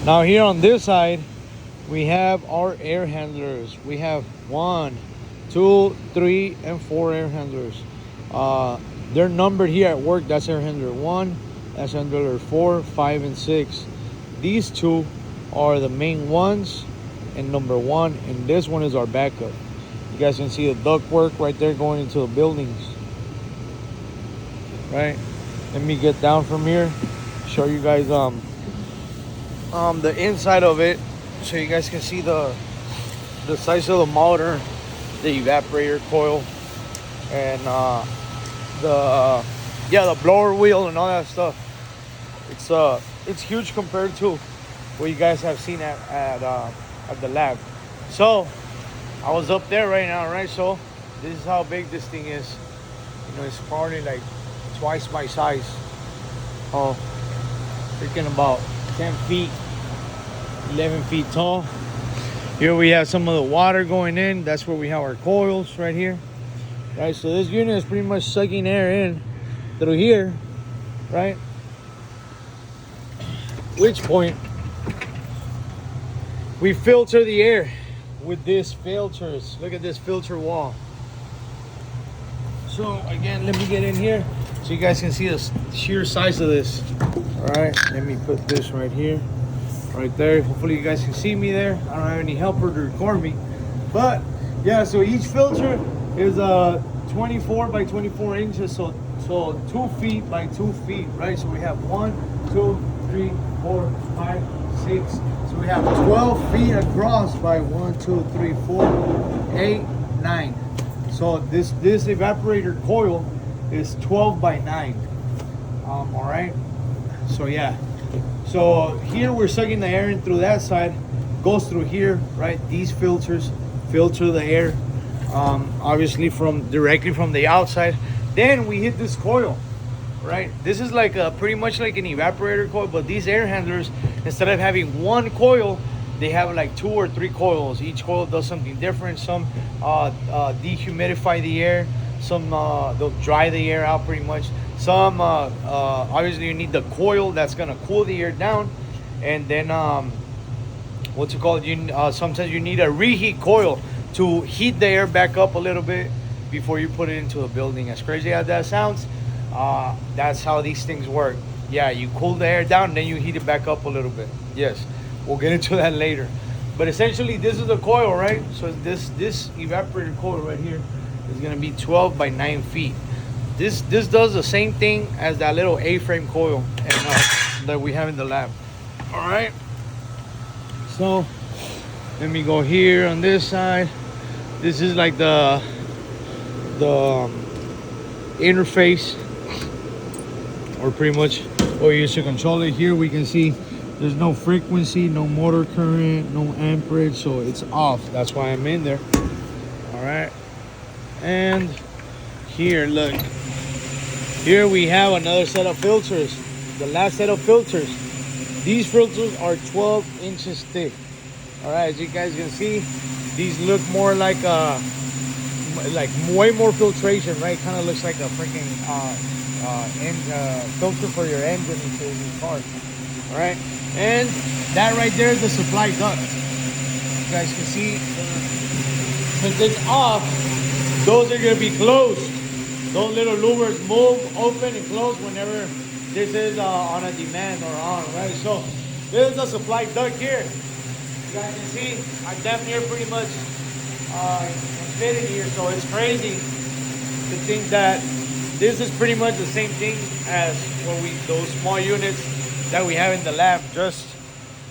Now here on this side, we have our air handlers. We have 1, 2, 3, and 4 air handlers. They're numbered here at work. That's air handler 1, that's handler 4, 5, and 6. These two are the main ones and number 1, and this one is our backup. You guys can see the duct work right there going into the buildings. Right? Let me get down from here, show you guys the inside of it, so you guys can see the size of the motor, the evaporator coil, and the blower wheel and all that stuff. It's huge compared to what you guys have seen at the lab. So I was up there right now, right? So this is how big this thing is. You know, it's probably like twice my size. Oh, freaking about 10 feet, 11 feet tall. Here we have some of the water going in. That's where we have our coils right here. Right, so this unit is pretty much sucking air in through here, right? Which point we filter the air with these filters. Look at this filter wall. So again, let me get in here so you guys can see the sheer size of this. All right, let me put this right here, right there. Hopefully you guys can see me there. I don't have any helper to record me, but yeah. So each filter is 24 by 24 inches, so 2 feet by 2 feet, right? So we have 1, 2, 3, 4, 5, 6. So we have 12 feet across by 1, 2, 3, 4, 8, 9. So this evaporator coil is 12 by 9. All right. So yeah. So here we're sucking the air in through that side, goes through here, right? These filters filter the air, obviously directly from the outside. Then we hit this coil, right? This is like pretty much like an evaporator coil, but these air handlers, instead of having one coil, they have like 2 or 3 coils. Each coil does something different. Some dehumidify the air, some they'll dry the air out pretty much. Some obviously you need the coil that's gonna cool the air down, and then what's it called? Sometimes you need a reheat coil to heat the air back up a little bit before you put it into the building. As crazy as that sounds, that's how these things work. Yeah, you cool the air down, then you heat it back up a little bit. Yes, we'll get into that later. But essentially, this is the coil, right? So this evaporator coil right here is gonna be 12 by 9 feet. This does the same thing as that little A-frame coil that we have in the lab. All right. So let me go here on this side. This is like the interface, or pretty much what we use to control it. Here we can see there's no frequency, no motor current, no amperage, so it's off. That's why I'm in there. All right. And here, look. Here we have another set of filters. The last set of filters. These filters are 12 inches thick. All right, as you guys can see, these look more like way more filtration, right? Kind of looks like a freaking filter for your engine into your car. All right, and that right there is the supply duct. You guys can see, since it's off, those are gonna be closed. Those little louvers move, open and close whenever this is on a demand or on, right? So this is the supply duct here. You guys can see our depth here pretty much fit in here, so it's crazy to think that this is pretty much the same thing as those small units that we have in the lab, just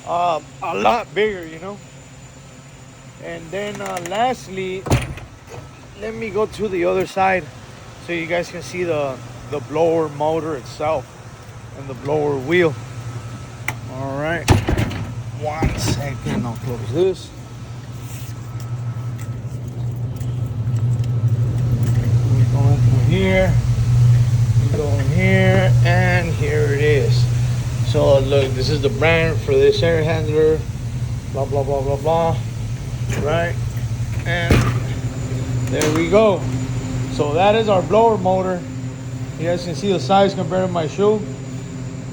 a lot bigger, you know. And then lastly, let me go to the other side so you guys can see the blower motor itself and the blower wheel. All right, 1 second, I'll close this. We go in here, we go in here, and here it is. So look, this is the brand for this air handler, blah blah blah blah blah, right? And there we go. So that is our blower motor. You guys can see the size compared to my shoe.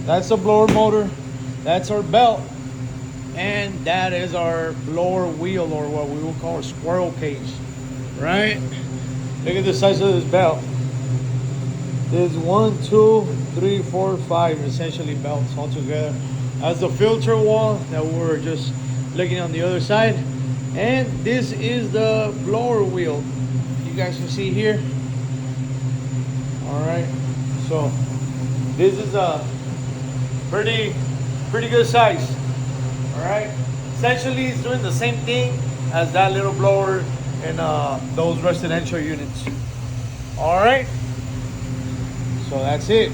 That's the blower motor. That's our belt. And that is our blower wheel, or what we will call a squirrel cage, right? Look at the size of this belt. There's 1, 2, 3, 4, 5 essentially belts all together. That's the filter wall that we're just looking on the other side. And this is the blower wheel. You guys can see here. All right. So this is a pretty good size. All right. Essentially, it's doing the same thing as that little blower in those residential units. All right. So that's it.